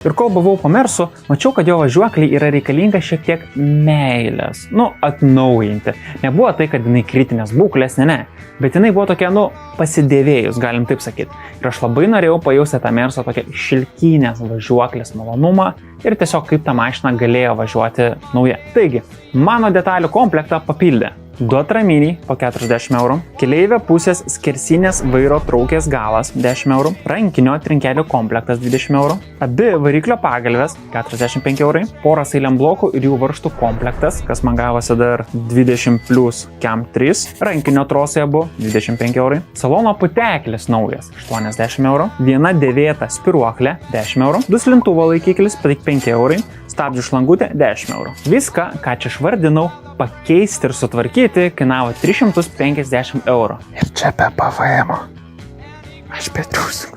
Ir kol buvau po Mersu, mačiau, kad jo važiuokliai yra reikalinga šiek tiek meilės. Atnaujinti. Nebuvo tai, kad jinai kritinės būklės, ne. Bet jinai buvo tokia, pasidėvėjus, galim taip sakyti. Ir aš labai norėjau pajausti tą Merso tokią šilkinės važiuoklės malonumą ir tiesiog kaip ta mašina galėjo važiuoti nauja. Taigi, mano detalių komplektą papildė duotraminiai po 40 €, keleivio pusės skersinės vairo traukės galas 10 €, rankinio trinkelio komplektas 20 €, abi variklio pagalvės 45 €, poras eiliam blokų ir jų varžtų komplektas, kas man gavosi dar 20 plus Cam 3, rankinio trosai abu 25 €, salono puteklis naujas 80 €, viena dėvėta spiruoklė 10 €, duslintuvo laikiklis 5 €, stabdžių šlangutė 10 €. Viską, ką čia išvardinau, pakeisti ir sutvarkyti kainavo 350 €. Ir čia be PVM. Aš be triūsų.